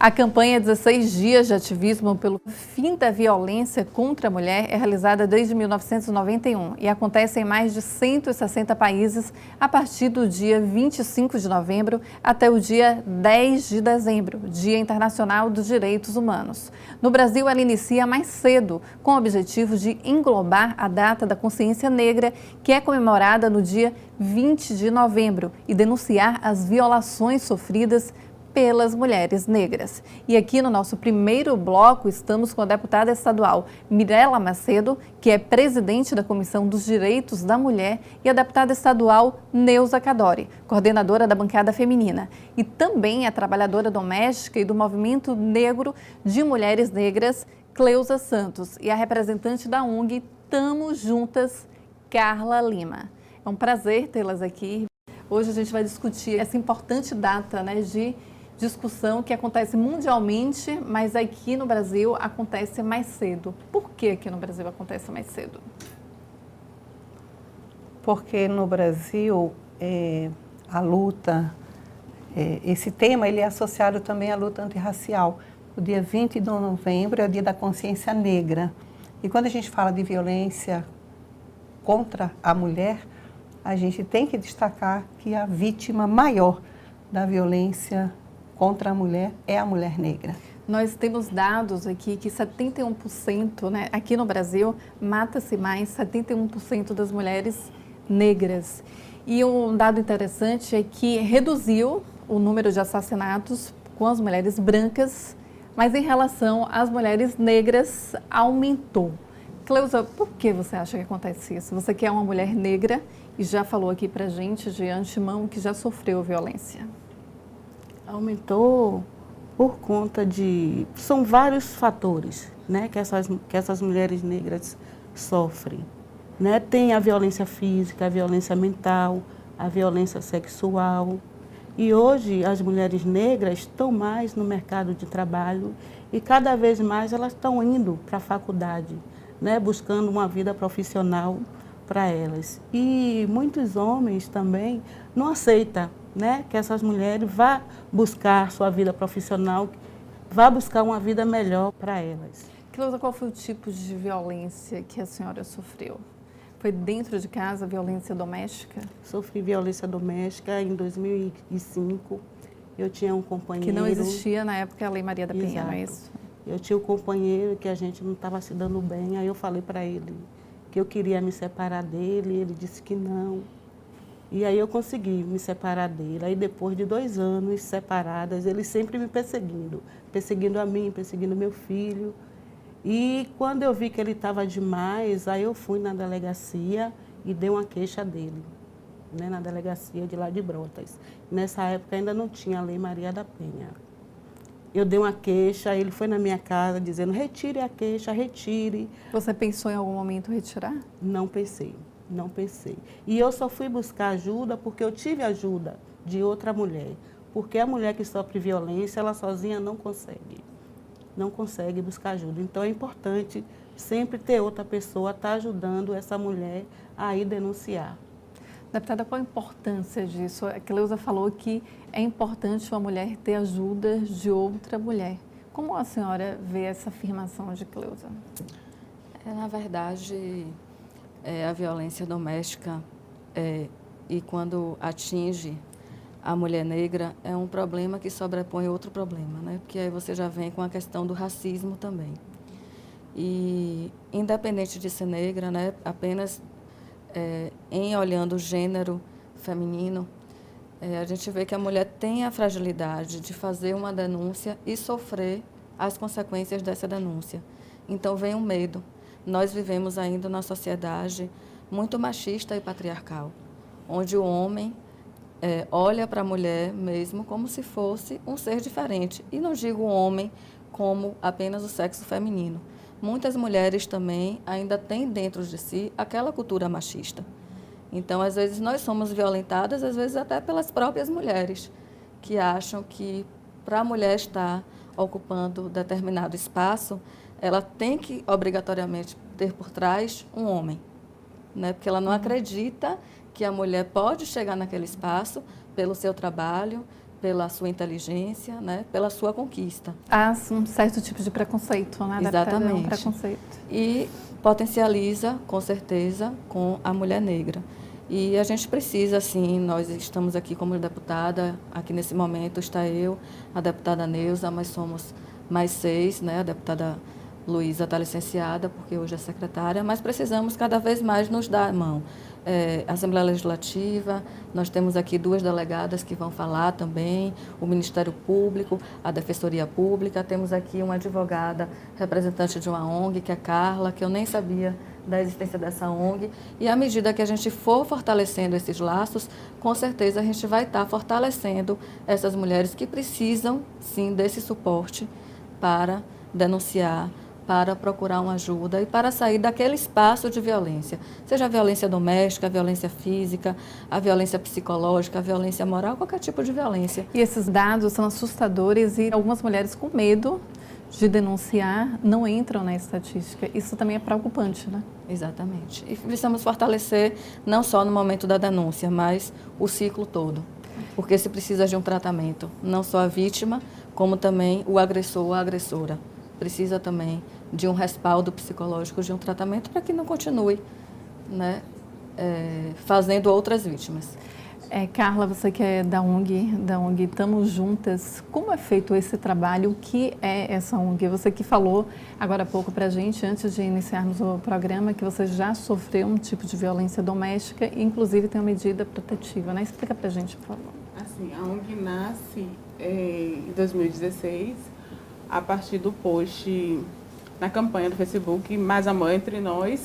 A campanha 16 dias de ativismo pelo fim da violência contra a mulher é realizada desde 1991 e acontece em mais de 160 países a partir do dia 25 de novembro até o dia 10 de dezembro, Dia Internacional dos Direitos Humanos. No Brasil, ela inicia mais cedo, com o objetivo de englobar a data da consciência negra, que é comemorada no dia 20 de novembro, e denunciar as violações sofridas pelas mulheres negras. E aqui no nosso primeiro bloco estamos com a deputada estadual Mirela Macedo, que é presidente da Comissão dos Direitos da Mulher, e a deputada estadual Neuza Cadori, coordenadora da bancada feminina, e também a trabalhadora doméstica e do Movimento Negro de Mulheres Negras, Cleusa Santos, e a representante da ONG Tamo Juntas, Carla Lima. É um prazer tê-las aqui. Hoje a gente vai discutir essa importante data, de discussão que acontece mundialmente, mas aqui no Brasil acontece mais cedo. Por que aqui no Brasil acontece mais cedo? Porque no Brasil a luta, esse tema ele é associado também à luta antirracial. O dia 20 de novembro é o dia da consciência negra. E quando a gente fala de violência contra a mulher, a gente tem que destacar que a vítima maior da violência contra a mulher é a mulher negra. Nós temos dados aqui que 71%, aqui no Brasil, mata-se mais 71% das mulheres negras. E um dado interessante é que reduziu o número de assassinatos com as mulheres brancas, mas em relação às mulheres negras, aumentou. Cleusa, por que você acha que acontece isso? Você que é uma mulher negra e já falou aqui pra gente de antemão que já sofreu violência. Aumentou por conta são vários fatores, que essas mulheres negras sofrem. Tem a violência física, a violência mental, a violência sexual. E hoje as mulheres negras estão mais no mercado de trabalho e cada vez mais elas estão indo para a faculdade, buscando uma vida profissional para elas. E muitos homens também não aceitam, que essas mulheres vá buscar sua vida profissional, vá buscar uma vida melhor para elas. Cleusa, qual foi o tipo de violência que a senhora sofreu? Foi dentro de casa, violência doméstica? Sofri violência doméstica em 2005. Eu tinha um companheiro... Que não existia na época a Lei Maria da Penha, Exato. não é isso? Eu tinha um companheiro que a gente não estava se dando bem, aí eu falei para ele que eu queria me separar dele, ele disse que não. E aí eu consegui me separar dele. Aí depois de 2 anos separadas, ele sempre me perseguindo a mim, perseguindo meu filho. E quando eu vi que ele estava demais, aí eu fui na delegacia e dei uma queixa dele, na delegacia de lá de Brotas. Nessa época ainda não tinha a Lei Maria da Penha. Eu dei uma queixa, ele foi na minha casa dizendo, retire a queixa, retire. Você pensou em algum momento retirar? Não pensei. E eu só fui buscar ajuda porque eu tive ajuda de outra mulher. Porque a mulher que sofre violência, ela sozinha não consegue buscar ajuda. Então é importante sempre ter outra pessoa estar ajudando essa mulher a ir denunciar. Deputada, qual a importância disso? A Cleusa falou que é importante uma mulher ter ajuda de outra mulher. Como a senhora vê essa afirmação de Cleusa? Na verdade, a violência doméstica e quando atinge a mulher negra é um problema que sobrepõe outro problema, Porque aí você já vem com a questão do racismo também. E independente de ser negra, apenas em olhando o gênero feminino, a gente vê que a mulher tem a fragilidade de fazer uma denúncia e sofrer as consequências dessa denúncia. Então vem o medo. Nós vivemos ainda numa sociedade muito machista e patriarcal, onde o homem olha para a mulher mesmo como se fosse um ser diferente. E não digo o homem como apenas o sexo feminino. Muitas mulheres também ainda têm dentro de si aquela cultura machista. Então, às vezes, nós somos violentadas, às vezes até pelas próprias mulheres, que acham que para a mulher estar ocupando determinado espaço, ela tem que, obrigatoriamente, ter por trás um homem, Porque ela não acredita que a mulher pode chegar naquele espaço pelo seu trabalho, pela sua inteligência, né, pela sua conquista. Há um certo tipo de preconceito, né? Exatamente. Um preconceito. E potencializa, com certeza, com a mulher negra. E a gente precisa, sim, nós estamos aqui como deputada, aqui nesse momento está eu, a deputada Neuza, mas somos mais 6, né? A deputada Luísa está licenciada, porque hoje é secretária, mas precisamos cada vez mais nos dar a mão. Assembleia Legislativa, nós temos aqui 2 delegadas que vão falar também, o Ministério Público, a Defensoria Pública, temos aqui uma advogada representante de uma ONG, que é a Carla, que eu nem sabia da existência dessa ONG, e à medida que a gente for fortalecendo esses laços, com certeza a gente vai estar fortalecendo essas mulheres que precisam, sim, desse suporte para denunciar, para procurar uma ajuda e para sair daquele espaço de violência, seja a violência doméstica, a violência física, a violência psicológica, a violência moral, qualquer tipo de violência. E esses dados são assustadores e algumas mulheres com medo de denunciar não entram na estatística. Isso também é preocupante, né? Exatamente. E precisamos fortalecer não só no momento da denúncia, mas o ciclo todo. Porque se precisa de um tratamento, não só a vítima, como também o agressor ou a agressora. Precisa também de um respaldo psicológico, de um tratamento para que não continue, né, fazendo outras vítimas. Carla, você que é da ONG Tamo Juntas, como é feito esse trabalho? O que é essa ONG? Você que falou agora há pouco para a gente, antes de iniciarmos o programa, que você já sofreu um tipo de violência doméstica e inclusive tem uma medida protetiva, né? Explica para a gente, por favor. Assim, a ONG nasce em 2016, a partir do post na campanha do Facebook Mais Amor Entre Nós,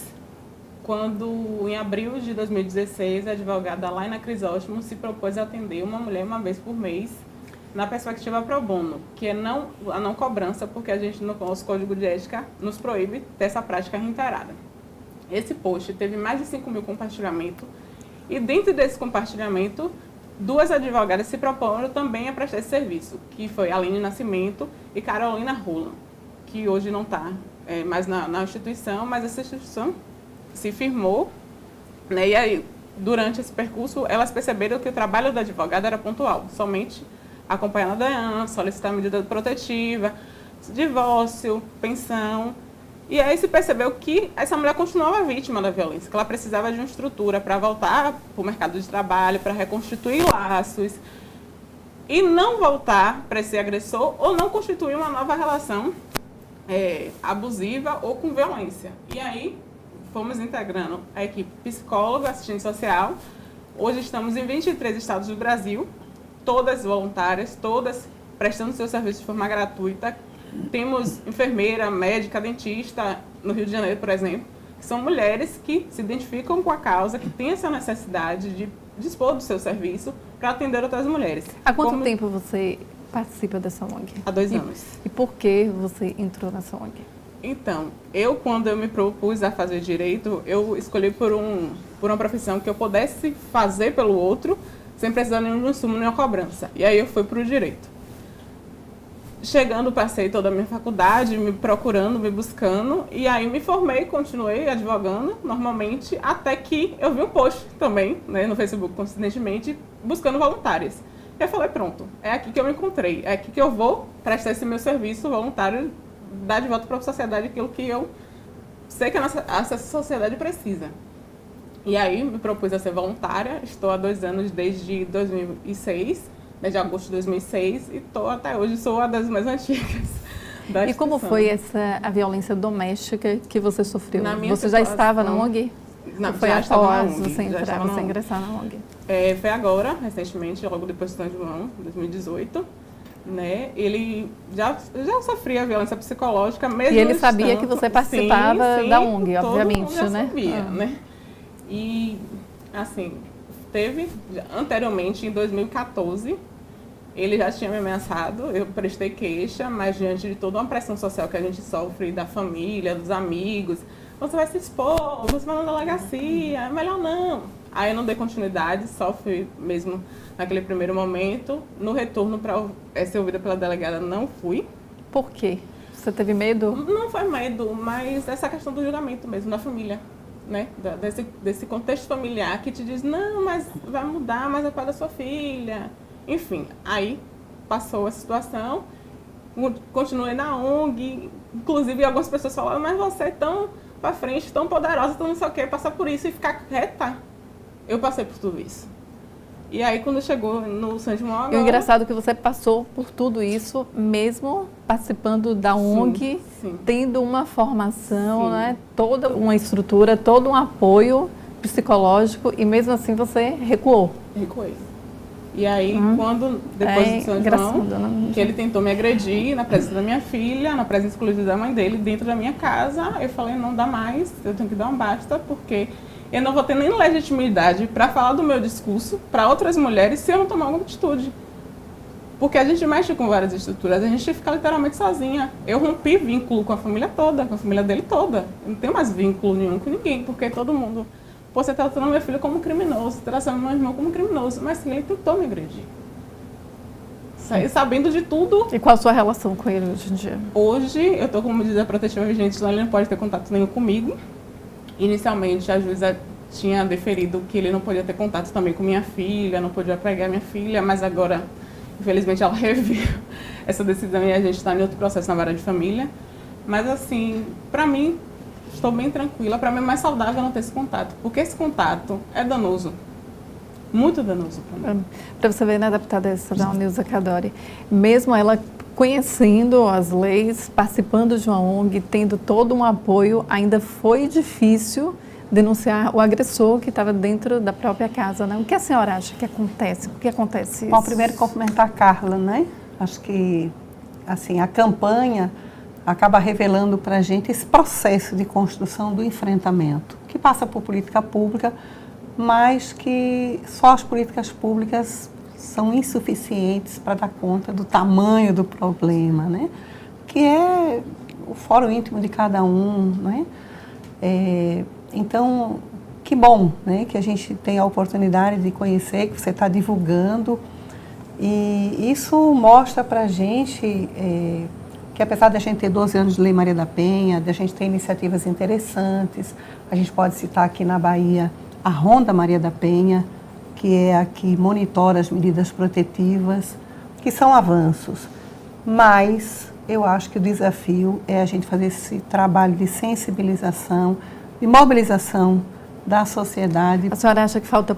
quando, em abril de 2016, a advogada Laina Crisóstomo se propôs a atender uma mulher uma vez por mês na perspectiva pro bono, que é a não cobrança, porque a gente, no nosso Código de Ética, nos proíbe dessa prática reiterada. Esse post teve mais de 5.000 compartilhamentos e, dentro desse compartilhamento, 2 advogadas se proporam também a prestar esse serviço, que foi Aline Nascimento e Carolina Roland, que hoje não está mais na instituição, mas essa instituição se firmou, né? E aí, durante esse percurso, elas perceberam que o trabalho da advogada era pontual, somente acompanhar a DEAN, solicitar medida protetiva, divórcio, pensão. E aí se percebeu que essa mulher continuava vítima da violência, que ela precisava de uma estrutura para voltar para o mercado de trabalho, para reconstituir laços e não voltar para esse agressor ou não constituir uma nova relação abusiva ou com violência. E aí fomos integrando a equipe psicóloga, assistente social. Hoje estamos em 23 estados do Brasil, todas voluntárias, todas prestando seu serviço de forma gratuita. Temos enfermeira, médica, dentista, no Rio de Janeiro, por exemplo, que são mulheres que se identificam com a causa, que têm essa necessidade de dispor do seu serviço para atender outras mulheres. Há quanto tempo você participa dessa ONG? Há 2 anos. E por que você entrou nessa ONG? Então, quando eu me propus a fazer direito, eu escolhi por uma profissão que eu pudesse fazer pelo outro, sem precisar de nenhum insumo, nenhuma cobrança. E aí eu fui para o direito. Chegando, passei toda a minha faculdade, me procurando, me buscando, e aí me formei, continuei advogando normalmente, até que eu vi um post também, né, no Facebook, coincidentemente, buscando voluntárias. E eu falei, pronto, é aqui que eu me encontrei, é aqui que eu vou prestar esse meu serviço voluntário, dar de volta para a sociedade aquilo que eu sei que essa sociedade precisa. E aí me propus a ser voluntária, estou há 2 anos desde 2006, desde agosto de 2006, e estou até hoje, sou uma das mais antigas da E como foi a violência doméstica que você sofreu? Você já estava na ONG? Não, foi já após ONG, você ingressar na ONG? Foi agora, recentemente, logo depois de São João, 2018. Né? Ele já sofria violência psicológica, mesmo. E ele sabia que você participava da ONG, obviamente, todo mundo já né? Sabia, né? E, assim, teve anteriormente, em 2014, ele já tinha me ameaçado, eu prestei queixa, mas diante de toda uma pressão social que a gente sofre da família, dos amigos, você vai se expor, você vai na delegacia, é melhor não. Aí eu não dei continuidade, só fui mesmo naquele primeiro momento. No retorno para ser ouvida pela delegada, não fui. Por quê? Você teve medo? Não foi medo, mas essa questão do julgamento mesmo, da família, né? Desse contexto familiar que te diz, não, mas vai mudar, mas é para da sua filha. Enfim, aí passou a situação, continuei na ONG, inclusive algumas pessoas falaram, mas você é tão pra frente, tão poderosa, tão não sei o que, passar por isso e ficar reta. Eu passei por tudo isso. E aí, quando chegou no São João agora... E o engraçado é que você passou por tudo isso, mesmo participando da ONG, sim. tendo uma formação, né, toda uma estrutura, todo um apoio psicológico, e mesmo assim você recuou. Recuei. E aí, quando, depois do São João, que ele tentou me agredir na presença da minha filha, na presença exclusiva da mãe dele, dentro da minha casa, eu falei, não dá mais, eu tenho que dar um basta, porque eu não vou ter nem legitimidade para falar do meu discurso para outras mulheres se eu não tomar alguma atitude. Porque a gente mexe com várias estruturas, a gente fica literalmente sozinha. Eu rompi vínculo com a família toda, com a família dele toda. Eu não tenho mais vínculo nenhum com ninguém, porque todo mundo... Pô, você está tratando meu filho como criminoso, você está tratando meu irmão como criminoso. Mas sim, ele tentou me agredir. Sabendo de tudo. E qual a sua relação com ele hoje em dia? Hoje, eu estou com medida protetiva vigente, então ele não pode ter contato nenhum comigo. Inicialmente, a juíza tinha deferido que ele não podia ter contato também com minha filha, não podia pegar minha filha, mas agora, infelizmente, ela reviu essa decisão e a gente está em outro processo na vara de família. Mas, assim, para mim, estou bem tranquila. Para mim é mais saudável não ter esse contato, porque esse contato é danoso. Muito danoso para mim. Para você ver, né, deputada estadual Nilza Cadori, mesmo ela conhecendo as leis, participando de uma ONG, tendo todo um apoio, ainda foi difícil denunciar o agressor que estava dentro da própria casa, né? O que a senhora acha que acontece? Por que acontece isso? Bom, primeiro cumprimentar a Carla, né? Acho que, assim, a campanha acaba revelando para a gente esse processo de construção do enfrentamento, que passa por política pública, mas que só as políticas públicas são insuficientes para dar conta do tamanho do problema, né? Que é o fórum íntimo de cada um, né? Então, que bom, né? Que a gente tem a oportunidade de conhecer, que você está divulgando, e isso mostra para a gente que apesar de a gente ter 12 anos de Lei Maria da Penha, de a gente ter iniciativas interessantes, a gente pode citar aqui na Bahia a Ronda Maria da Penha, que é a que monitora as medidas protetivas, que são avanços. Mas eu acho que o desafio é a gente fazer esse trabalho de sensibilização, de mobilização da sociedade. A senhora acha que falta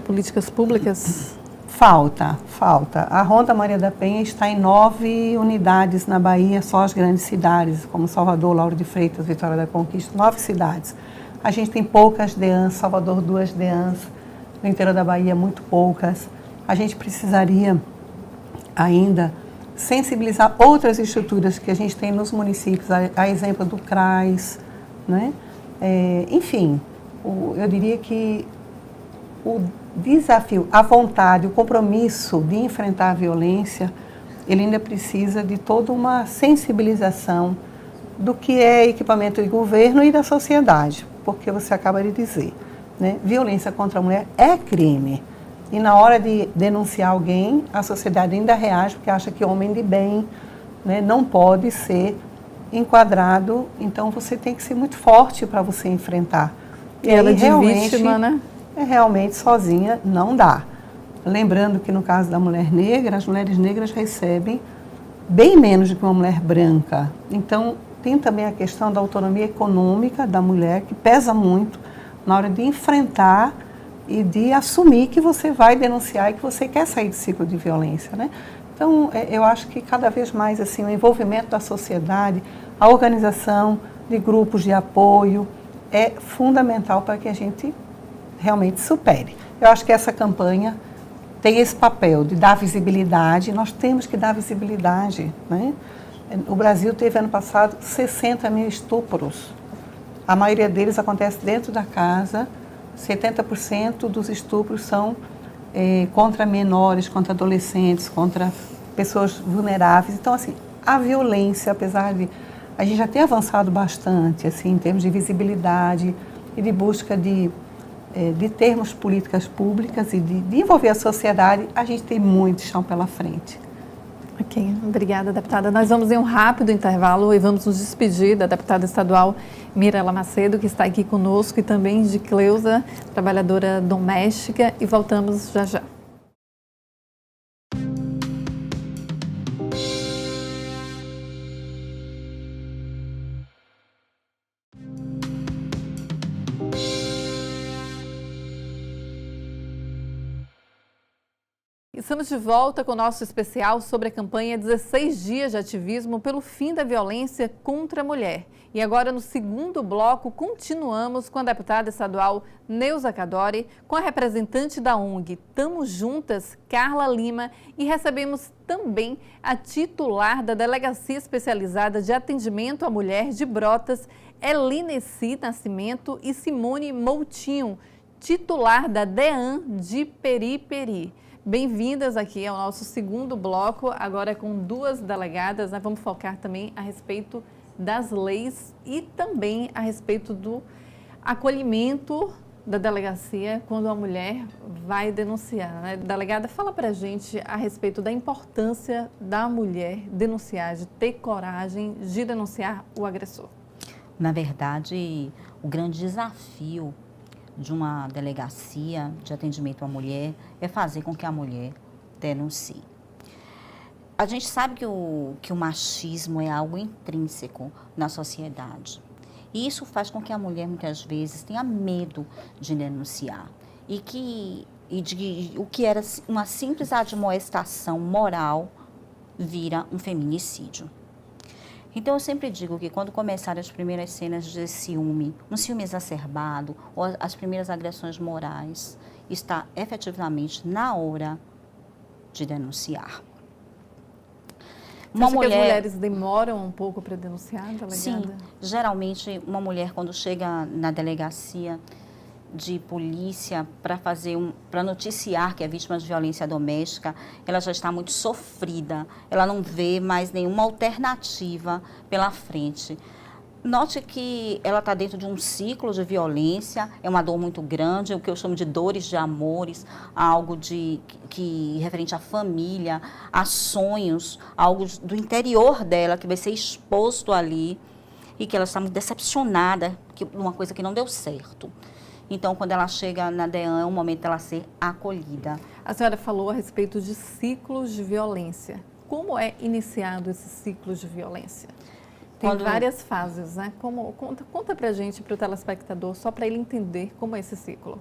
políticas públicas? Falta. A Ronda Maria da Penha está em 9 unidades na Bahia, só as grandes cidades, como Salvador, Lauro de Freitas, Vitória da Conquista, 9 cidades. A gente tem poucas DEANs, Salvador 2 DEANs, no interior da Bahia muito poucas. A gente precisaria ainda sensibilizar outras estruturas que a gente tem nos municípios, a exemplo do CRAS, né? Enfim, eu diria que o desafio, a vontade, o compromisso de enfrentar a violência, ele ainda precisa de toda uma sensibilização do que é equipamento de governo e da sociedade, porque você acaba de dizer, né? Violência contra a mulher é crime. E na hora de denunciar alguém, a sociedade ainda reage porque acha que homem de bem, né, não pode ser enquadrado. Então você tem que ser muito forte para você enfrentar. E ela de vítima, né? Realmente sozinha não dá. Lembrando que no caso da mulher negra, as mulheres negras recebem bem menos do que uma mulher branca. Então tem também a questão da autonomia econômica da mulher, que pesa muito na hora de enfrentar e de assumir que você vai denunciar e que você quer sair do ciclo de violência, né? Então, eu acho que cada vez mais assim, o envolvimento da sociedade, a organização de grupos de apoio é fundamental para que a gente realmente supere. Eu acho que essa campanha tem esse papel de dar visibilidade, nós temos que dar visibilidade, né? O Brasil teve ano passado 60 mil estupros. A maioria deles acontece dentro da casa. 70% dos estupros são contra menores, contra adolescentes, contra pessoas vulneráveis. Então, assim, a violência, apesar de a gente já ter avançado bastante, assim, em termos de visibilidade e de busca de termos políticas públicas e de envolver a sociedade, a gente tem muito chão pela frente. Ok, obrigada, deputada. Nós vamos em um rápido intervalo e vamos nos despedir da deputada estadual Mirela Macedo, que está aqui conosco, e também de Cleusa, trabalhadora doméstica, e voltamos já já. Estamos de volta com o nosso especial sobre a campanha 16 dias de ativismo pelo fim da violência contra a mulher. E agora, no segundo bloco, continuamos com a deputada estadual Neuza Cadore, com a representante da ONG Tamo Juntas, Carla Lima, e recebemos também a titular da Delegacia Especializada de Atendimento à Mulher de Brotas, Elineci Nascimento, e Simone Moutinho, titular da DEAN de Periperi. Bem-vindas aqui ao nosso segundo bloco, agora com duas delegadas, né? Vamos focar também a respeito das leis e também a respeito do acolhimento da delegacia quando a mulher vai denunciar, né? Delegada, fala pra gente a respeito da importância da mulher denunciar, de ter coragem de denunciar o agressor. Na verdade, o grande desafio de uma delegacia de atendimento à mulher é fazer com que a mulher denuncie. A gente sabe que o machismo é algo intrínseco na sociedade. E isso faz com que a mulher, muitas vezes, tenha medo de denunciar. O que era uma simples admoestação moral vira um feminicídio. Então, eu sempre digo que quando começarem as primeiras cenas de ciúme, um ciúme exacerbado, ou as primeiras agressões morais, está efetivamente na hora de denunciar. Você acha que as mulheres demoram um pouco para denunciar, delegada? Sim, geralmente uma mulher quando chega na delegacia de polícia para noticiar que é vítima de violência doméstica, ela já está muito sofrida, ela não vê mais nenhuma alternativa pela frente. Note que ela está dentro de um ciclo de violência, é uma dor muito grande, o que eu chamo de dores de amores, algo que referente à família, a sonhos, algo do interior dela que vai ser exposto ali e que ela está muito decepcionada de uma coisa que não deu certo. Então, quando ela chega na DEAN, é o momento dela ser acolhida. A senhora falou a respeito de ciclos de violência. Como é iniciado esse ciclo de violência? Tem várias fases, né? Conta pra gente, para o telespectador, só para ele entender como é esse ciclo.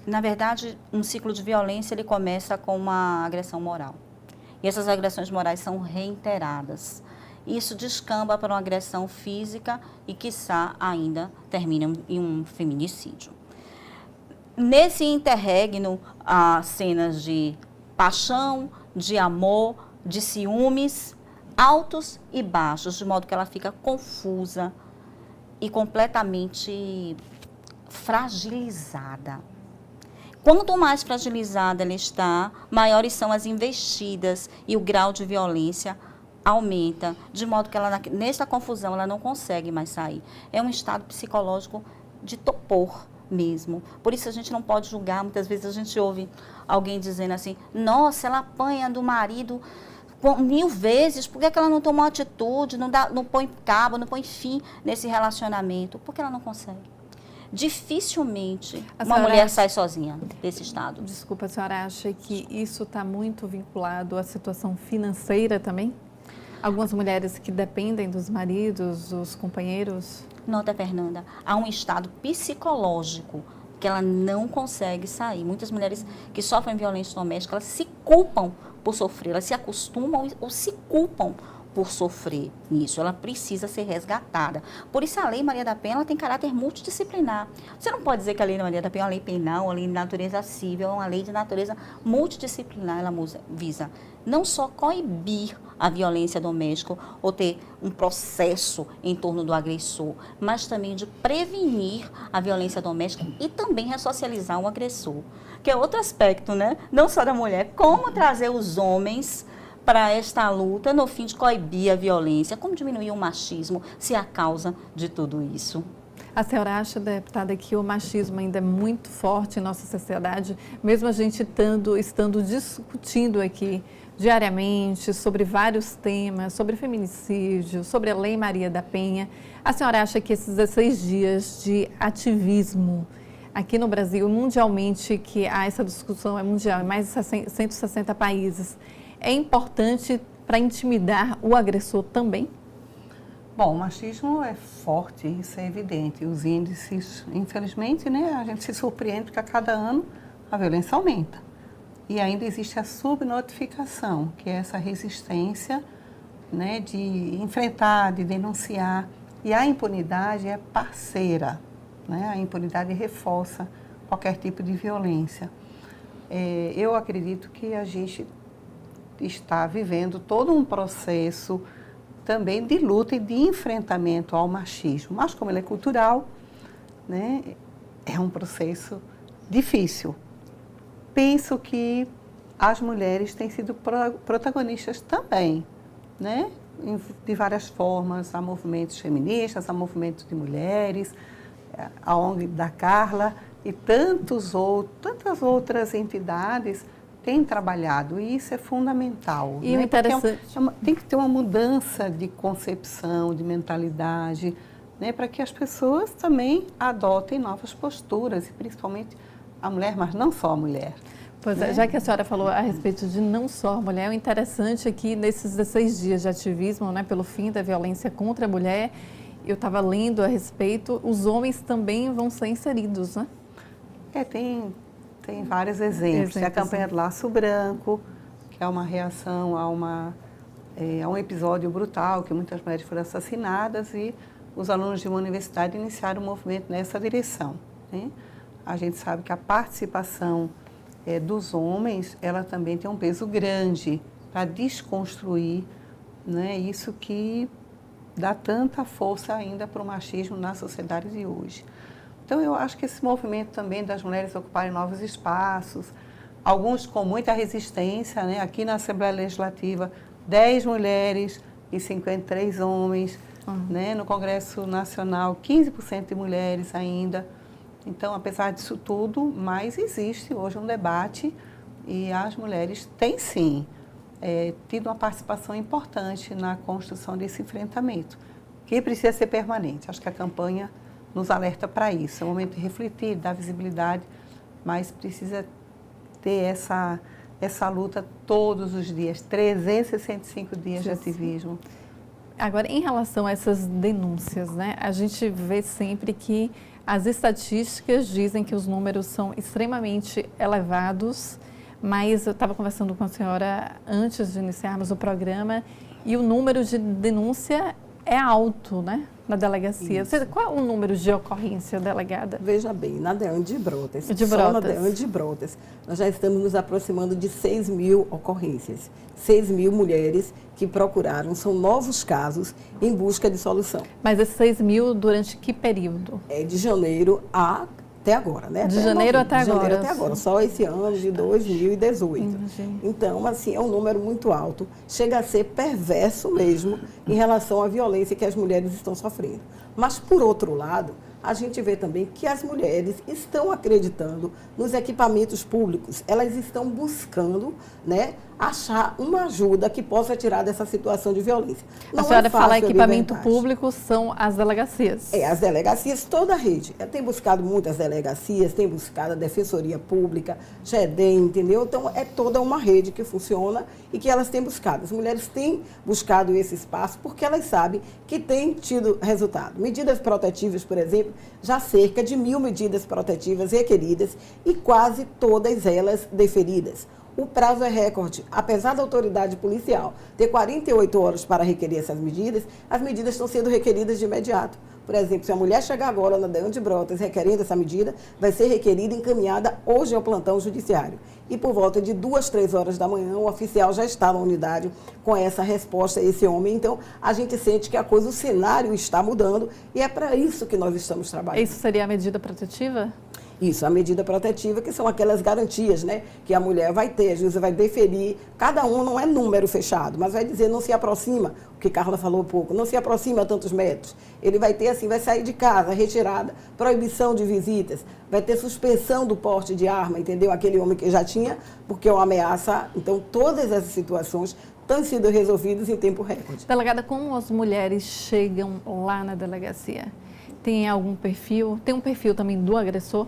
Na verdade, um ciclo de violência, ele começa com uma agressão moral. E essas agressões morais são reiteradas. Isso descamba para uma agressão física e, quiçá, ainda termina em um feminicídio. Nesse interregno, há cenas de paixão, de amor, de ciúmes, altos e baixos, de modo que ela fica confusa e completamente fragilizada. Quanto mais fragilizada ela está, maiores são as investidas e o grau de violência aumenta, de modo que ela, nessa confusão, ela não consegue mais sair. É um estado psicológico de torpor mesmo. Por isso a gente não pode julgar. Muitas vezes a gente ouve alguém dizendo assim, nossa, ela apanha do marido 1000 vezes, por que ela não tomou atitude, não põe cabo, não põe fim nesse relacionamento? Porque ela não consegue. Dificilmente uma mulher sai sozinha desse estado. Desculpa, a senhora acha que isso está muito vinculado à situação financeira também? Algumas mulheres que dependem dos maridos, dos companheiros? Nota, Fernanda, há um estado psicológico que ela não consegue sair. Muitas mulheres que sofrem violência doméstica, elas se culpam por sofrer, elas se acostumam ou se culpam por sofrer nisso. Ela precisa ser resgatada. Por isso a Lei Maria da Penha ela tem caráter multidisciplinar. Você não pode dizer que a Lei Maria da Penha é uma lei penal, uma lei de natureza civil, é uma lei de natureza multidisciplinar. Ela visa não só coibir a violência doméstica ou ter um processo em torno do agressor, mas também de prevenir a violência doméstica e também ressocializar o agressor. Que é outro aspecto, né? Não só da mulher, como trazer os homens para esta luta, no fim de coibir a violência, como diminuir o machismo, se é a causa de tudo isso. A senhora acha, deputada, que o machismo ainda é muito forte em nossa sociedade, mesmo a gente estando discutindo aqui diariamente sobre vários temas, sobre feminicídio, sobre a Lei Maria da Penha. A senhora acha que esses 16 dias de ativismo aqui no Brasil, mundialmente, que há essa discussão é mundial, em mais de 160 países, é importante para intimidar o agressor também? Bom, o machismo é forte, isso é evidente. Os índices, infelizmente, né, a gente se surpreende porque a cada ano a violência aumenta. E ainda existe a subnotificação, que é essa resistência, né, de enfrentar, de denunciar. E a impunidade é parceira, né? A impunidade reforça qualquer tipo de violência. Eu acredito que a gente está vivendo todo um processo também de luta e de enfrentamento ao machismo. Mas como ele é cultural, né, é um processo difícil. Penso que as mulheres têm sido protagonistas também, né? De várias formas, há movimentos feministas, há movimentos de mulheres, a ONG da Carla e tantas outras entidades têm trabalhado, e isso é fundamental. E né? o interessante... Tem que ter uma mudança de concepção, de mentalidade, né? Para que as pessoas também adotem novas posturas, e principalmente a mulher, mas não só a mulher. Pois é, já que a senhora falou a respeito de não só a mulher, o interessante é que nesses 16 dias de ativismo, né, pelo fim da violência contra a mulher, eu estava lendo a respeito, os homens também vão ser inseridos, né? Tem vários exemplos. Tem a campanha do Laço Branco, que é uma reação a um episódio brutal, que muitas mulheres foram assassinadas, e os alunos de uma universidade iniciaram um movimento nessa direção, né? A gente sabe que a participação dos homens, ela também tem um peso grande para desconstruir, né, isso que dá tanta força ainda para o machismo na sociedade de hoje. Então, eu acho que esse movimento também das mulheres ocuparem novos espaços, alguns com muita resistência, né? Aqui na Assembleia Legislativa, 10 mulheres e 53 homens, né? No Congresso Nacional, 15% de mulheres ainda. Então, apesar disso tudo, mas existe hoje um debate, e as mulheres têm, sim, tido uma participação importante na construção desse enfrentamento, que precisa ser permanente. Acho que a campanha nos alerta para isso. É o momento de refletir, dar visibilidade, mas precisa ter essa luta todos os dias, 365 dias de ativismo. Agora, em relação a essas denúncias, né, a gente vê sempre que as estatísticas dizem que os números são extremamente elevados, mas eu estava conversando com a senhora antes de iniciarmos o programa, e o número de denúncia é alto, né, na delegacia. Qual é o número de ocorrência, delegada? Veja bem, na DEAN de Brotas, só na DEAN de Brotas, nós já estamos nos aproximando de 6 mil ocorrências. 6 mil mulheres que procuraram, são novos casos em busca de solução. Mas esses 6 mil durante que período? É de janeiro até agora, né? De janeiro até agora. De janeiro até agora, só esse ano de 2018. Então, assim, é um número muito alto. Chega a ser perverso mesmo em relação à violência que as mulheres estão sofrendo. Mas, por outro lado, a gente vê também que as mulheres estão acreditando nos equipamentos públicos. Elas estão buscando, né, achar uma ajuda que possa tirar dessa situação de violência. A senhora fala equipamento público, são as delegacias. As delegacias, toda a rede. Tem buscado muitas delegacias, tem buscado a Defensoria Pública, GEDEM, entendeu? Então, é toda uma rede que funciona e que elas têm buscado. As mulheres têm buscado esse espaço porque elas sabem que tem tido resultado. Medidas protetivas, por exemplo, já cerca de 1.000 medidas protetivas requeridas e quase todas elas deferidas. O prazo é recorde. Apesar da autoridade policial ter 48 horas para requerer essas medidas, as medidas estão sendo requeridas de imediato. Por exemplo, se a mulher chegar agora na DEAN de Brotas requerendo essa medida, vai ser requerida e encaminhada hoje ao plantão judiciário. E por volta de 2, 3 horas da manhã, o oficial já está na unidade com essa resposta a esse homem. Então, a gente sente que o cenário está mudando, e é para isso que nós estamos trabalhando. Isso seria a medida protetiva? Isso, a medida protetiva, que são aquelas garantias, né, que a mulher vai ter, a juíza vai deferir, cada um não é número fechado, mas vai dizer não se aproxima, o que Carla falou há pouco, não se aproxima a tantos metros. Ele vai ter assim, vai sair de casa, retirada, proibição de visitas, vai ter suspensão do porte de arma, entendeu? Aquele homem que já tinha, porque é uma ameaça. Então, todas essas situações estão sendo resolvidas em tempo recorde. Delegada, como as mulheres chegam lá na delegacia? Tem algum perfil? Tem um perfil também do agressor?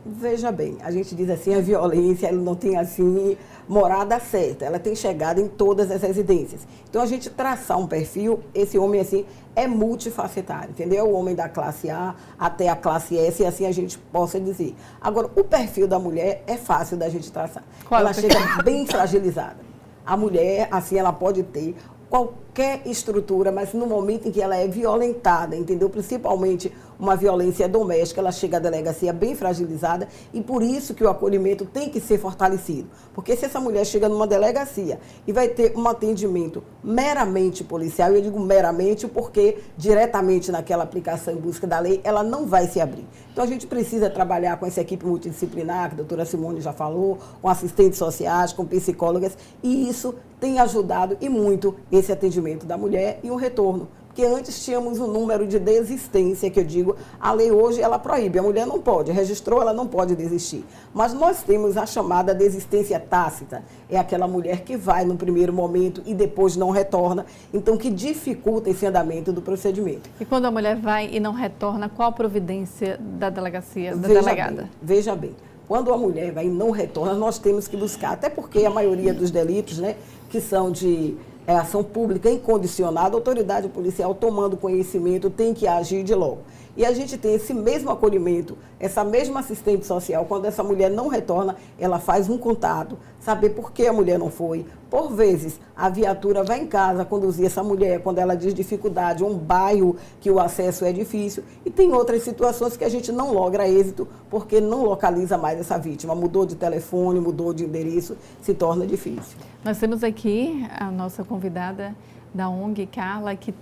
Veja bem, a gente diz assim, a violência ela não tem assim morada certa, ela tem chegado em todas as residências. Então a gente traçar um perfil, esse homem assim é multifacetário, entendeu? O homem da classe A até a classe S, e assim a gente possa dizer. Agora, o perfil da mulher é fácil da gente traçar. Qual ela é o chega bem fragilizada. A mulher, assim, ela pode ter qualquer estrutura, mas no momento em que ela é violentada, entendeu? Principalmente uma violência doméstica, ela chega à delegacia bem fragilizada, e por isso que o acolhimento tem que ser fortalecido. Porque se essa mulher chega numa delegacia e vai ter um atendimento meramente policial, eu digo meramente porque diretamente naquela aplicação em busca da lei, ela não vai se abrir. Então a gente precisa trabalhar com essa equipe multidisciplinar, que a doutora Simone já falou, com assistentes sociais, com psicólogas, e isso tem ajudado e muito esse atendimento da mulher e um retorno. Porque antes tínhamos um número de desistência, que eu digo, a lei hoje ela proíbe, a mulher não pode, registrou, ela não pode desistir. Mas nós temos a chamada desistência tácita, é aquela mulher que vai no primeiro momento e depois não retorna, então que dificulta esse andamento do procedimento. E quando a mulher vai e não retorna, qual a providência da delegacia, da delegada? Veja bem, quando a mulher vai e não retorna, nós temos que buscar, até porque a maioria dos delitos, né, que são de ação pública incondicionada, a autoridade policial tomando conhecimento tem que agir de logo. E a gente tem esse mesmo acolhimento, essa mesma assistente social, quando essa mulher não retorna, ela faz um contato, saber por que a mulher não foi. Por vezes, a viatura vai em casa conduzir essa mulher quando ela diz dificuldade, um bairro que o acesso é difícil. E tem outras situações que a gente não logra êxito porque não localiza mais essa vítima. Mudou de telefone, mudou de endereço, se torna difícil. Nós temos aqui a nossa convidada da ONG, Carla, que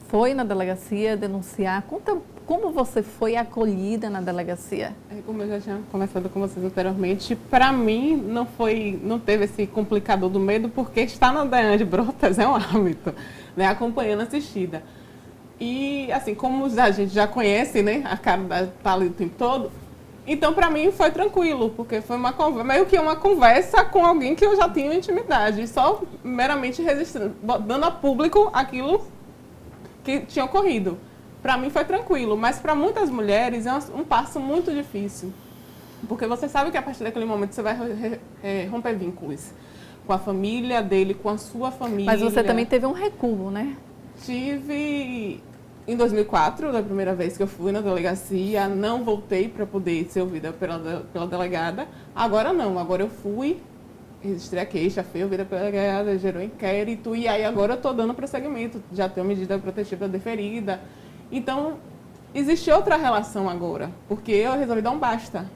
foi na delegacia denunciar. Conta como você foi acolhida na delegacia. Como eu já tinha conversado com vocês anteriormente, para mim não teve esse complicador do medo, porque estar na Daiane de Brotas é um hábito, né, acompanhando assistida. E assim, como a gente já conhece, né, a cara tá ali o tempo todo, então para mim foi tranquilo, porque foi meio que uma conversa com alguém que eu já tinha intimidade, só meramente resistindo, dando a público aquilo que tinha ocorrido. Para mim foi tranquilo, mas para muitas mulheres é um passo muito difícil. Porque você sabe que a partir daquele momento você vai romper vínculos com a família dele, com a sua família. Mas você também teve um recuo, né? Tive em 2004, da primeira vez que eu fui na delegacia, não voltei para poder ser ouvida pela delegada. Agora não, agora eu fui, registrei a queixa, fui ouvida pela delegada, gerou inquérito, e aí agora eu estou dando prosseguimento, já tenho medida protetiva deferida. Então, existe outra relação agora, porque eu resolvi dar um basta.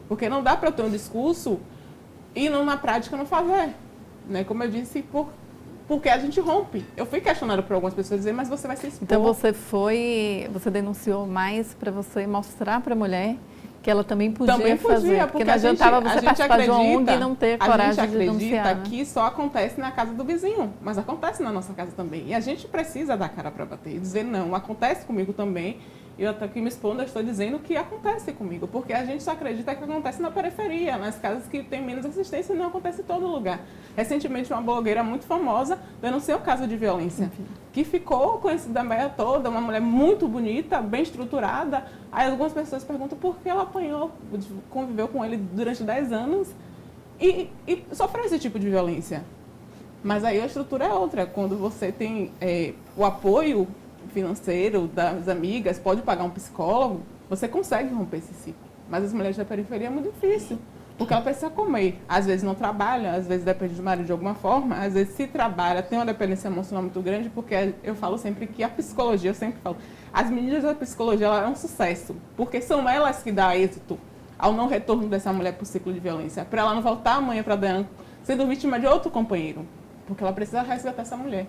Porque não dá para eu ter um discurso e na prática não fazer. Né? Como eu disse, porque a gente rompe. Eu fui questionada por algumas pessoas dizer, mas você vai se expor. Então você denunciou mais para você mostrar para a mulher que ela também podia fazer. Porque não adiantava você participar de uma ONG e não ter coragem de denunciar. A gente acredita que só acontece na casa do vizinho, mas acontece na nossa casa também. E a gente precisa dar cara para bater e dizer, não, acontece comigo também. Eu até aqui me expondo, eu estou dizendo que acontece comigo, porque a gente só acredita que acontece na periferia, nas casas que tem menos assistência, e não acontece em todo lugar. Recentemente, uma blogueira muito famosa denunciou um caso de violência, que ficou conhecida da meia toda, uma mulher muito bonita, bem estruturada. Aí algumas pessoas perguntam por que ela apanhou, conviveu com ele durante 10 anos e sofreu esse tipo de violência. Mas aí a estrutura é outra, quando você tem o apoio financeiro das amigas, pode pagar um psicólogo, você consegue romper esse ciclo. Mas as mulheres da periferia é muito difícil, porque ela precisa comer. Às vezes não trabalha, às vezes depende do marido de alguma forma, às vezes se trabalha, tem uma dependência emocional muito grande, porque eu falo sempre que a psicologia, eu sempre falo, as meninas da psicologia ela é um sucesso, porque são elas que dão êxito ao não retorno dessa mulher para o ciclo de violência, para ela não voltar amanhã para Daiane sendo vítima de outro companheiro, porque ela precisa resgatar essa mulher.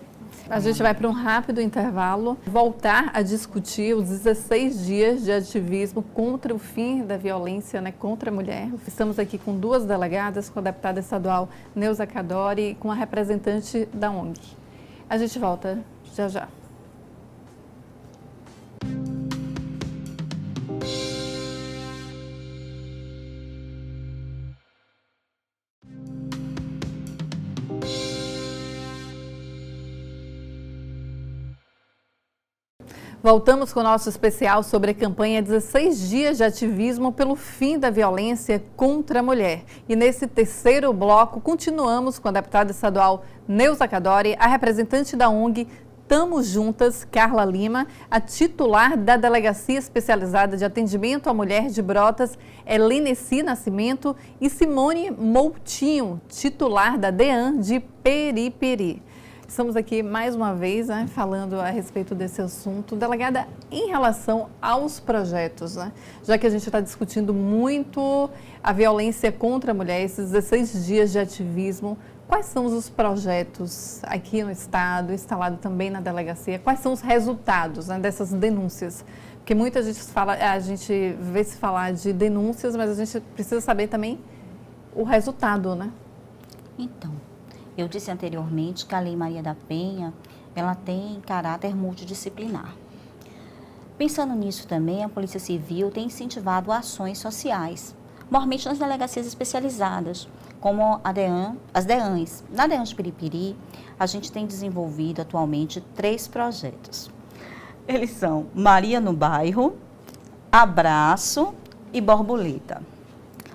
A gente vai para um rápido intervalo, voltar a discutir os 16 dias de ativismo contra o fim da violência, né, contra a mulher. Estamos aqui com duas delegadas, com a deputada estadual Neuza Cadori e com a representante da ONG. A gente volta já já. Voltamos com o nosso especial sobre a campanha 16 dias de ativismo pelo fim da violência contra a mulher. E nesse terceiro bloco, continuamos com a deputada estadual Neuza Cadore, a representante da ONG Tamo Juntas, Carla Lima, a titular da Delegacia Especializada de Atendimento à Mulher de Brotas, Heleneci Nascimento, e Simone Moutinho, titular da DEAN de Periperi. Estamos aqui mais uma vez, né, falando a respeito desse assunto. Delegada, em relação aos projetos, né, já que a gente está discutindo muito a violência contra a mulher, esses 16 dias de ativismo, quais são os projetos aqui no Estado, instalado também na delegacia? Quais são os resultados, né, dessas denúncias? Porque muita gente fala, a gente vê se falar de denúncias, mas a gente precisa saber também o resultado, né? Então, eu disse anteriormente que a Lei Maria da Penha, ela tem caráter multidisciplinar. Pensando nisso também, a Polícia Civil tem incentivado ações sociais, normalmente nas delegacias especializadas, como as DEANs. Na DEAN de Periperi, a gente tem desenvolvido atualmente 3 projetos. Eles são Maria no Bairro, Abraço e Borboleta.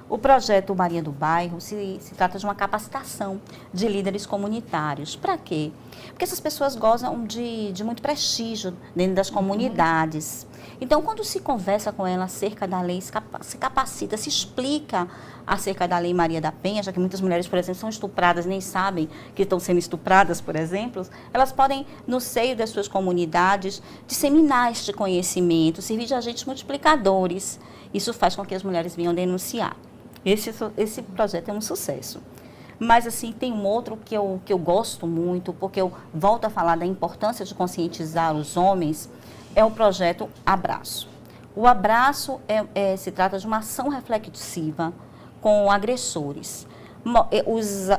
O projeto Maria do Bairro se trata de uma capacitação de líderes comunitários. Para quê? Porque essas pessoas gozam de muito prestígio dentro das comunidades. Então, quando se conversa com elas acerca da lei, se capacita, se explica acerca da Lei Maria da Penha, já que muitas mulheres, por exemplo, são estupradas, nem sabem que estão sendo estupradas, por exemplo, elas podem, no seio das suas comunidades, disseminar este conhecimento, servir de agentes multiplicadores. Isso faz com que as mulheres venham denunciar. Esse projeto é um sucesso. Mas, assim, tem um outro que eu gosto muito, porque eu volto a falar da importância de conscientizar os homens, é o projeto Abraço. O Abraço se trata de uma ação reflexiva com agressores.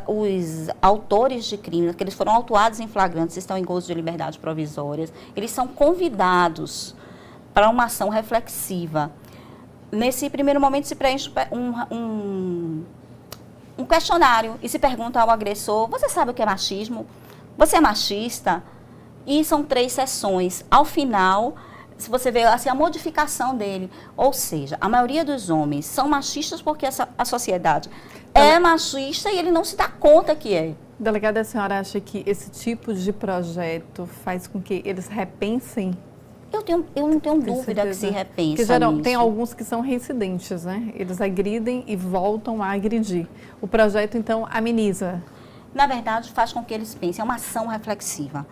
Os autores de crimes, que eles foram autuados em flagrantes, estão em gozo de liberdade provisórias, eles são convidados para uma ação reflexiva. Nesse primeiro momento se preenche um questionário e se pergunta ao agressor: você sabe o que é machismo? Você é machista? E são 3 sessões. Ao final, se você vê assim, a modificação dele, ou seja, a maioria dos homens são machistas porque a sociedade é machista e ele não se dá conta que é. Delegada, a senhora acha que esse tipo de projeto faz com que eles repensem? Eu não tenho dúvida que se repensa. Porque tem alguns que são reincidentes, né? Eles agridem e voltam a agredir. O projeto, então, ameniza. Na verdade, faz com que eles pensem. É uma ação reflexiva.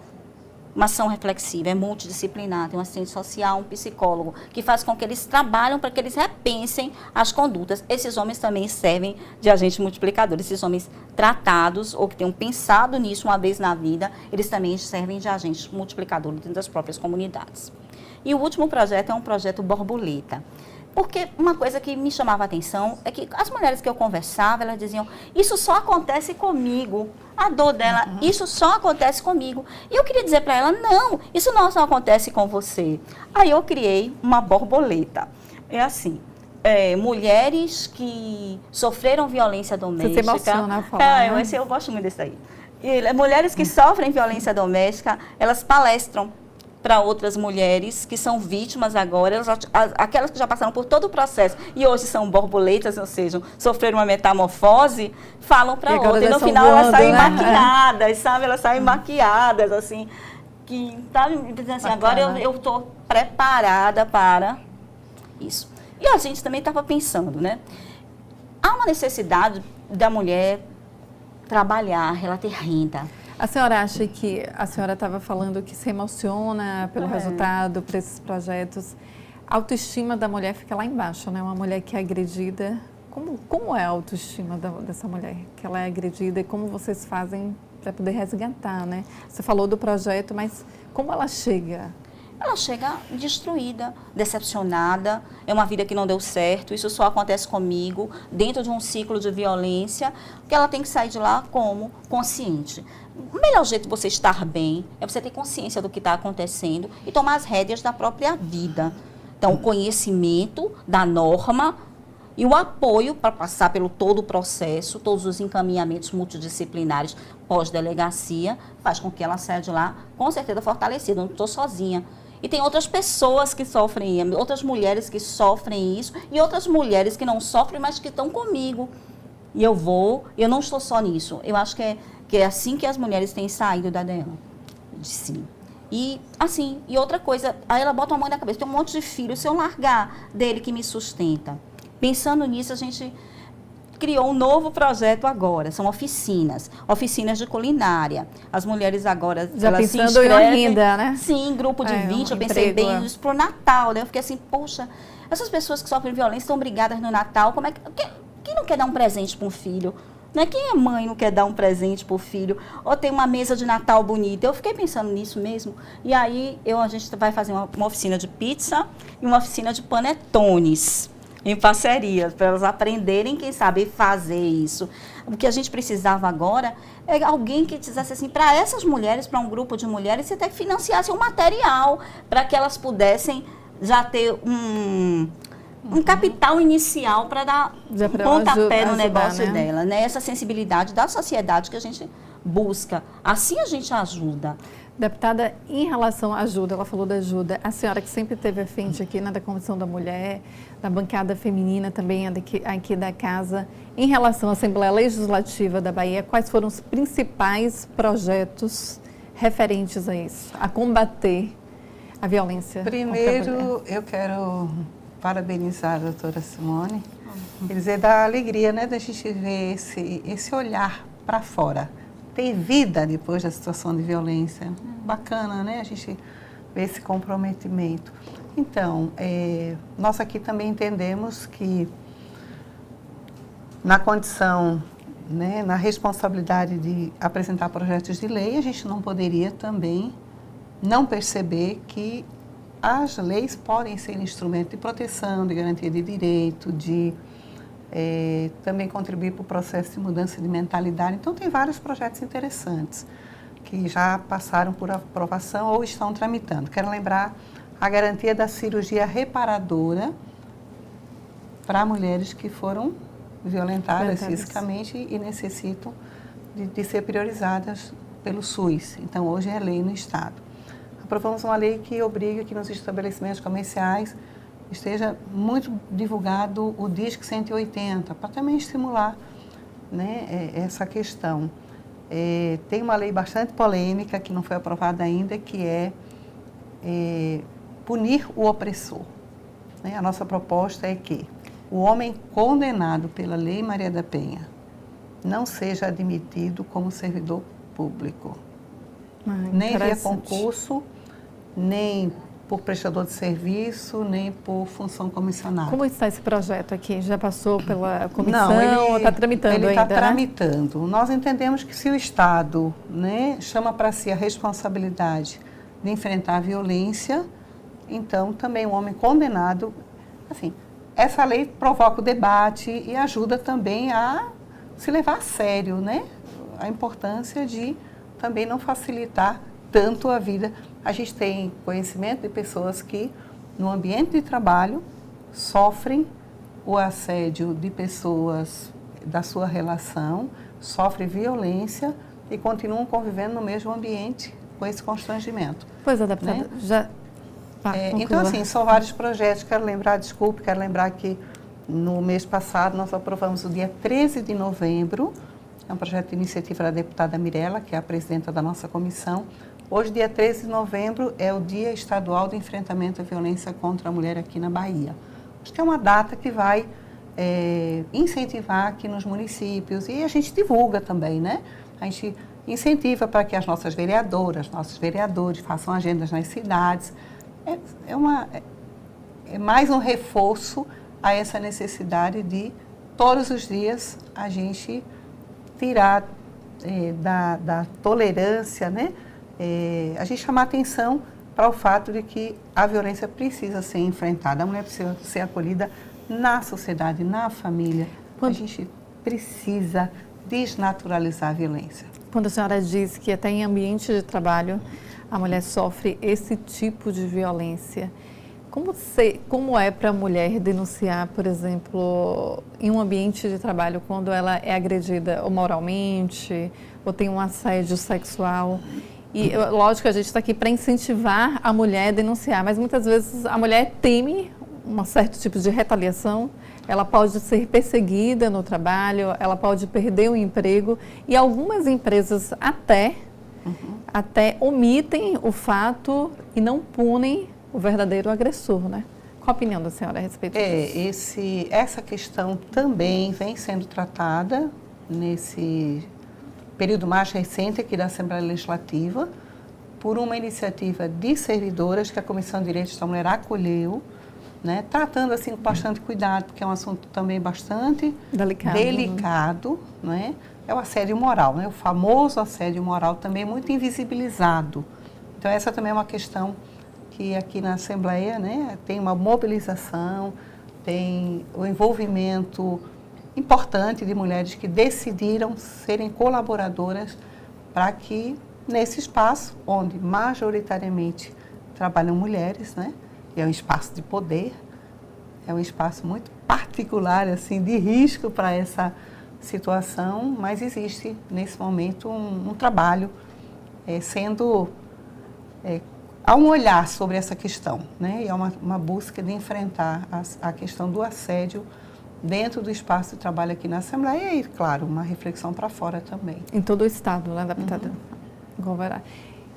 Uma ação reflexiva, é multidisciplinar, tem um assistente social, um psicólogo, que faz com que eles trabalhem para que eles repensem as condutas. Esses homens também servem de agente multiplicador. Esses homens tratados ou que tenham pensado nisso uma vez na vida, eles também servem de agentes multiplicadores dentro das próprias comunidades. E o último projeto é um projeto Borboleta. Porque uma coisa que me chamava a atenção é que as mulheres que eu conversava, elas diziam: isso só acontece comigo. A dor dela, isso só acontece comigo. E eu queria dizer para ela: não, isso não só acontece com você. Aí eu criei uma borboleta. É assim, mulheres que sofreram violência doméstica. Você se emociona a falar, né? Eu gosto muito desse aí. Mulheres que sofrem violência doméstica, elas palestram para outras mulheres que são vítimas agora, aquelas que já passaram por todo o processo e hoje são borboletas, ou seja, sofreram uma metamorfose, falam para outra. E no final elas saem maquiadas, sabe? Elas saem maquiadas, assim, que tá dizendo assim, agora eu estou preparada para isso. E a gente também estava pensando, né? Há uma necessidade da mulher trabalhar, ela ter renda. A senhora acha que, a senhora estava falando que se emociona pelo resultado, por esses projetos, a autoestima da mulher fica lá embaixo, né? Uma mulher que é agredida, como é a autoestima dessa mulher que ela é agredida e como vocês fazem para poder resgatar, né? Você falou do projeto, mas como ela chega? Ela chega destruída, decepcionada, é uma vida que não deu certo, isso só acontece comigo, dentro de um ciclo de violência, que ela tem que sair de lá como consciente. O melhor jeito de você estar bem é você ter consciência do que está acontecendo e tomar as rédeas da própria vida. Então, o conhecimento da norma e o apoio para passar pelo todo o processo, todos os encaminhamentos multidisciplinares pós-delegacia, faz com que ela saia de lá, com certeza, fortalecida. Eu não estou sozinha. E tem outras pessoas que sofrem, outras mulheres que sofrem isso e outras mulheres que não sofrem, mas que estão comigo. E eu não estou só nisso. Eu acho que é assim que as mulheres têm saído da DEAN, de si. E assim, e outra coisa, aí ela bota a mão na cabeça, tem um monte de filhos, se eu largar dele que me sustenta. Pensando nisso, a gente criou um novo projeto agora, são oficinas de culinária. As mulheres agora, já elas se pensando inscrevem, em renda, né? Sim, grupo de 20, eu pensei emprego, bem isso pro Natal, né? Eu fiquei assim, poxa, essas pessoas que sofrem violência estão brigadas no Natal, como é que quem não quer dar um presente para um filho? Né? Quem é mãe não quer dar um presente para o filho? Ou tem uma mesa de Natal bonita? Eu fiquei pensando nisso mesmo. E aí a gente vai fazer uma oficina de pizza e uma oficina de panetones em parceria, para elas aprenderem, quem sabe, fazer isso. O que a gente precisava agora é alguém que dissesse assim, para essas mulheres, para um grupo de mulheres, você até financiasse um material para que elas pudessem já ter um capital inicial para dar pontapé no negócio dela, né? Essa sensibilidade da sociedade que a gente busca. Assim a gente ajuda. Deputada, em relação à ajuda, ela falou da ajuda, a senhora que sempre esteve à frente aqui da Comissão da Mulher, da bancada feminina também aqui da casa, em relação à Assembleia Legislativa da Bahia, quais foram os principais projetos referentes a isso, a combater a violência contra a mulher? Primeiro, eu quero parabenizar a doutora Simone e dizer da alegria, né, da gente ver esse olhar para fora. Ter vida depois da situação de violência. Bacana, né? A gente vê esse comprometimento. Então, nós aqui também entendemos que na condição, né, na responsabilidade de apresentar projetos de lei, a gente não poderia também não perceber que as leis podem ser instrumento de proteção, de garantia de direito, de também contribuir para o processo de mudança de mentalidade. Então, tem vários projetos interessantes que já passaram por aprovação ou estão tramitando. Quero lembrar a garantia da cirurgia reparadora para mulheres que foram violentadas fisicamente e necessitam de ser priorizadas pelo SUS. Então, hoje é lei no Estado. Aprovamos uma lei que obriga que nos estabelecimentos comerciais esteja muito divulgado o DISC 180, para também estimular, né, essa questão. Tem uma lei bastante polêmica, que não foi aprovada ainda, que é punir o opressor. Né? A nossa proposta é que o homem condenado pela Lei Maria da Penha não seja admitido como servidor público. Nem via concurso, nem por prestador de serviço, nem por função comissionada. Como está esse projeto aqui? Já passou pela comissão ou está tramitando ainda? Ele está tramitando. Nós entendemos que se o Estado, né, chama para si a responsabilidade de enfrentar a violência, então também o homem condenado, assim, essa lei provoca o debate e ajuda também a se levar a sério, né? A importância de também não facilitar tanto a vida. A gente tem conhecimento de pessoas que, no ambiente de trabalho, sofrem o assédio de pessoas da sua relação, sofrem violência e continuam convivendo no mesmo ambiente com esse constrangimento. Pois é, deputada, né? Então, assim, são vários projetos. Quero lembrar que no mês passado nós aprovamos o dia 13 de novembro, é um projeto de iniciativa da deputada Mirella, que é a presidenta da nossa comissão. Hoje, dia 13 de novembro, é o Dia Estadual de Enfrentamento à Violência contra a Mulher aqui na Bahia. Acho que é uma data que vai incentivar aqui nos municípios e a gente divulga também, né? A gente incentiva para que as nossas vereadoras, nossos vereadores façam agendas nas cidades. É mais um reforço a essa necessidade de, todos os dias, a gente tirar da tolerância, né? A gente chamar atenção para o fato de que a violência precisa ser enfrentada, a mulher precisa ser acolhida na sociedade, na família. A gente precisa desnaturalizar a violência. Quando a senhora diz que até em ambiente de trabalho a mulher sofre esse tipo de violência, como é para a mulher denunciar, por exemplo, em um ambiente de trabalho, quando ela é agredida ou moralmente, ou tem um assédio sexual? E, lógico, a gente está aqui para incentivar a mulher a denunciar, mas muitas vezes a mulher teme um certo tipo de retaliação, ela pode ser perseguida no trabalho, ela pode perder o emprego e algumas empresas até omitem o fato e não punem o verdadeiro agressor, né? Qual a opinião da senhora a respeito disso? Essa questão também vem sendo tratada nesse período mais recente aqui da Assembleia Legislativa, por uma iniciativa de servidoras que a Comissão de Direitos da Mulher acolheu, né, tratando assim com bastante cuidado, porque é um assunto também bastante delicado, né? É o assédio moral, né? O famoso assédio moral também muito invisibilizado. Então essa também é uma questão que aqui na Assembleia, né, tem uma mobilização, tem o envolvimento importante de mulheres que decidiram serem colaboradoras para que, nesse espaço, onde majoritariamente trabalham mulheres, né, é um espaço de poder, é um espaço muito particular, assim, de risco para essa situação, mas existe, nesse momento, um trabalho há um olhar sobre essa questão, né, e há uma busca de enfrentar a questão do assédio dentro do espaço de trabalho aqui na Assembleia e, claro, uma reflexão para fora também. Em todo o Estado, né, deputada?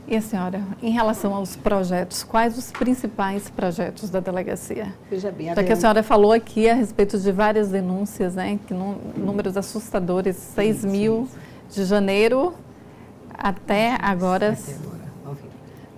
E a senhora, em relação aos projetos, quais os principais projetos da delegacia? Veja bem, já que a senhora falou aqui a respeito de várias denúncias, né, que números assustadores, 6 mil de janeiro até agora...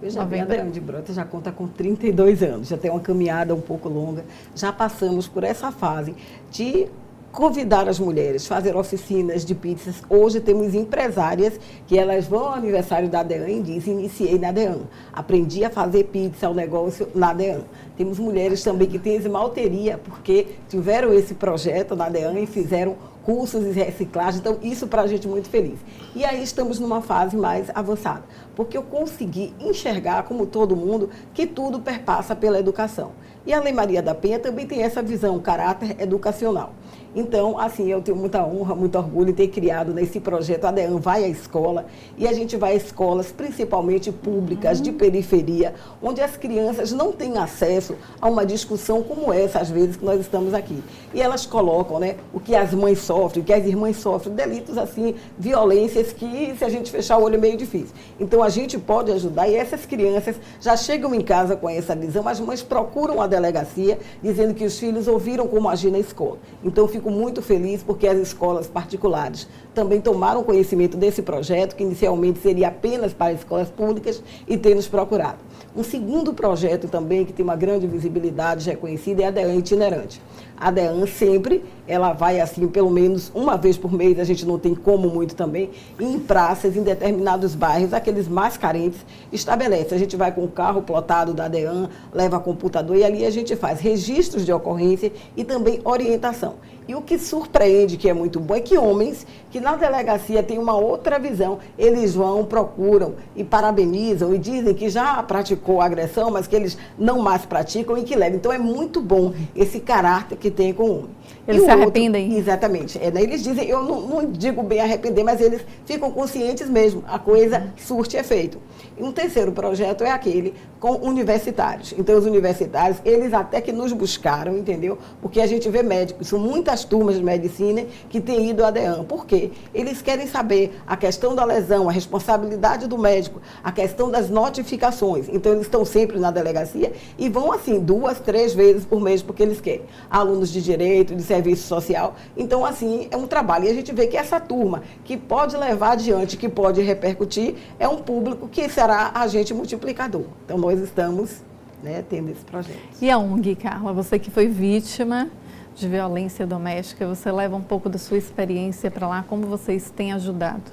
Veja bem, a DEAN de Brotas já conta com 32 anos, já tem uma caminhada um pouco longa, já passamos por essa fase de convidar as mulheres, fazer oficinas de pizzas. Hoje temos empresárias que elas vão ao aniversário da DEAN e dizem, iniciei na DEAN, aprendi a fazer pizza, o negócio na DEAN. Temos mulheres também que têm esmalteria, porque tiveram esse projeto na DEAN e fizeram cursos de reciclagem, então isso para a gente é muito feliz. E aí estamos numa fase mais avançada, porque eu consegui enxergar, como todo mundo, que tudo perpassa pela educação. E a Lei Maria da Penha também tem essa visão, caráter educacional. Então, assim, eu tenho muita honra, muito orgulho em ter criado nesse projeto. A DEAN vai à escola e a gente vai a escolas, principalmente públicas, de periferia, onde as crianças não têm acesso a uma discussão como essa, às vezes, que nós estamos aqui. E elas colocam, né, o que as mães sofrem, o que as irmãs sofrem, delitos, assim, violências que, se a gente fechar o olho, é meio difícil. Então, a gente pode ajudar e essas crianças já chegam em casa com essa visão, as mães procuram a delegacia, dizendo que os filhos ouviram como agir na escola. Então, eu fico muito feliz porque as escolas particulares também tomaram conhecimento desse projeto, que inicialmente seria apenas para escolas públicas, e têm nos procurado. Um segundo projeto também, que tem uma grande visibilidade reconhecida, é a DEAN itinerante. A DEAN sempre, ela vai assim, pelo menos uma vez por mês, a gente não tem como muito também, em praças, em determinados bairros, aqueles mais carentes, estabelece. A gente vai com o carro plotado da DEAN, leva computador e ali a gente faz registros de ocorrência e também orientação. E o que surpreende, que é muito bom, é que homens que na delegacia têm uma outra visão, eles vão, procuram e parabenizam e dizem que já praticou agressão, mas que eles não mais praticam e que levam. Então é muito bom esse caráter que tem com o homem. Eles se arrependem? Exatamente. Eles dizem, eu não digo bem arrepender, mas eles ficam conscientes mesmo, a coisa surte efeito. E um terceiro projeto é aquele com universitários. Então, os universitários, eles até que nos buscaram, entendeu? Porque a gente vê médicos, são muitas turmas de medicina que têm ido à DEAN. Por quê? Eles querem saber a questão da lesão, a responsabilidade do médico, a questão das notificações. Então, eles estão sempre na delegacia e vão, assim, 2, 3 vezes por mês, porque eles querem. Alunos de direito, de serviço social. Então, assim, é um trabalho. E a gente vê que essa turma, que pode levar adiante, que pode repercutir, é um público que será agente multiplicador. Então, nós estamos, né, tendo esse projeto. E a ONG, Carla, você que foi vítima de violência doméstica, você leva um pouco da sua experiência para lá, como vocês têm ajudado?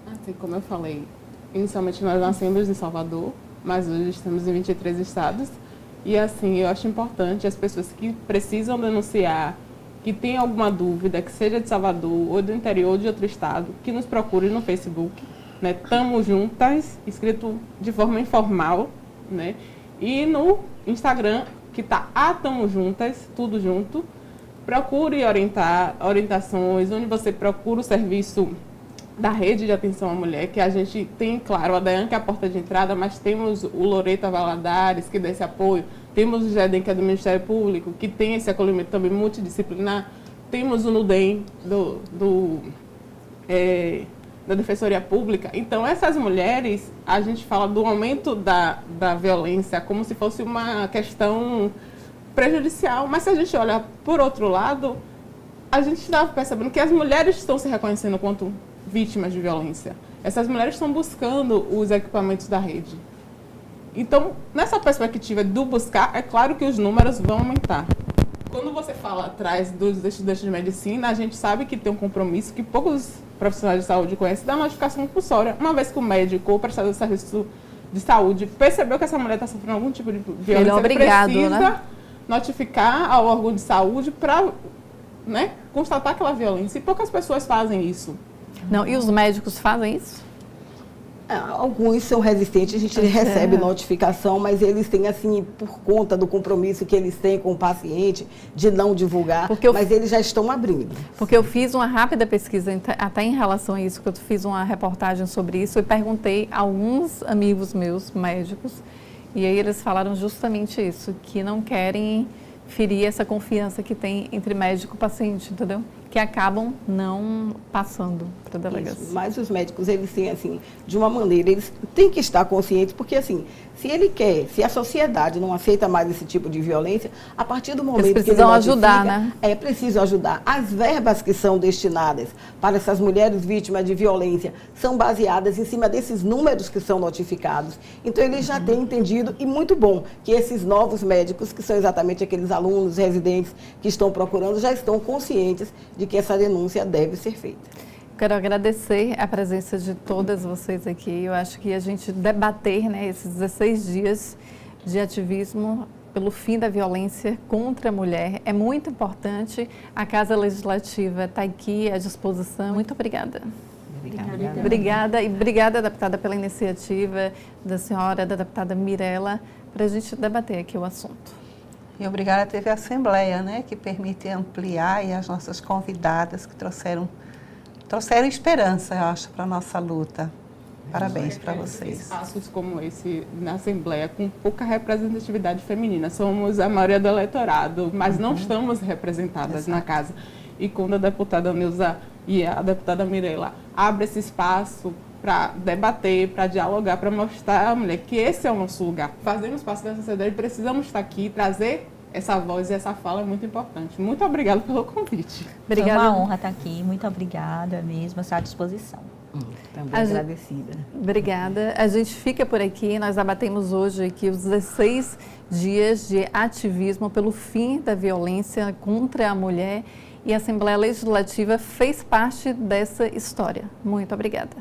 Assim, como eu falei, inicialmente nós nascemos em Salvador, mas hoje estamos em 23 estados. E assim, eu acho importante as pessoas que precisam denunciar, que têm alguma dúvida, que seja de Salvador ou do interior ou de outro estado, que nos procurem no Facebook, né? Tamo Juntas, escrito de forma informal, né? E no Instagram, que tá Tamo Juntas, tudo junto. Procure orientações, onde você procura o serviço da rede de atenção à mulher, que a gente tem, claro, a DAIAN, que é a porta de entrada, mas temos o Loreto Valadares, que dá esse apoio, temos o GEDEM, que é do Ministério Público, que tem esse acolhimento também multidisciplinar, temos o NUDEM, da Defensoria Pública. Então, essas mulheres, a gente fala do aumento da violência como se fosse uma questão prejudicial, mas se a gente olha por outro lado, a gente está percebendo que as mulheres estão se reconhecendo quanto vítimas de violência. Essas mulheres estão buscando os equipamentos da rede. Então, nessa perspectiva do buscar, é claro que os números vão aumentar. Quando você fala atrás dos estudantes de medicina, a gente sabe que tem um compromisso que poucos profissionais de saúde conhecem da notificação compulsória. Uma vez que o médico ou o prestador de serviço de saúde percebeu que essa mulher está sofrendo algum tipo de violência, ele precisa notificar ao órgão de saúde para constatar aquela violência. E poucas pessoas fazem isso. Não, e os médicos fazem isso? Alguns são resistentes, a gente recebe notificação, mas eles têm, assim, por conta do compromisso que eles têm com o paciente, de não divulgar, mas eles já estão abrindo. Porque eu fiz uma rápida pesquisa, até em relação a isso, que eu fiz uma reportagem sobre isso, e perguntei a alguns amigos meus, médicos, e aí eles falaram justamente isso, que não querem ferir essa confiança que tem entre médico e paciente, entendeu? Que acabam não passando para a delegacia. Isso, mas os médicos, eles têm, assim, de uma maneira, eles têm que estar conscientes, porque, assim, se a sociedade não aceita mais esse tipo de violência, a partir do momento que ele notifica, ajudar, né? É preciso ajudar. As verbas que são destinadas para essas mulheres vítimas de violência são baseadas em cima desses números que são notificados. Então, eles já têm entendido, e muito bom, que esses novos médicos, que são exatamente aqueles alunos, residentes que estão procurando, já estão conscientes de que essa denúncia deve ser feita. Quero agradecer a presença de todas vocês aqui. Eu acho que a gente debater, esses 16 dias de ativismo pelo fim da violência contra a mulher é muito importante. A Casa Legislativa está aqui à disposição. Muito obrigada. Obrigada. E obrigada, deputada, pela iniciativa da senhora, da deputada Mirella, para a gente debater aqui o assunto. E obrigada à TV Assembleia, que permite ampliar, e as nossas convidadas que trouxeram esperança, eu acho, para a nossa luta. Parabéns para vocês. Espaços como esse na Assembleia, com pouca representatividade feminina. Somos a maioria do eleitorado, mas não estamos representadas na casa. E quando a deputada Neuza e a deputada Mirella abrem esse espaço para debater, para dialogar, para mostrar à mulher que esse é o nosso lugar. Fazemos parte da sociedade, precisamos estar aqui, trazer essa voz e essa fala é muito importante. Muito obrigada pelo convite. Obrigada. Foi uma honra estar aqui. Muito obrigada mesmo, estou à disposição. Também agradecida. Obrigada. A gente fica por aqui. Nós debatemos hoje aqui os 16 dias de ativismo pelo fim da violência contra a mulher, e a Assembleia Legislativa fez parte dessa história. Muito obrigada.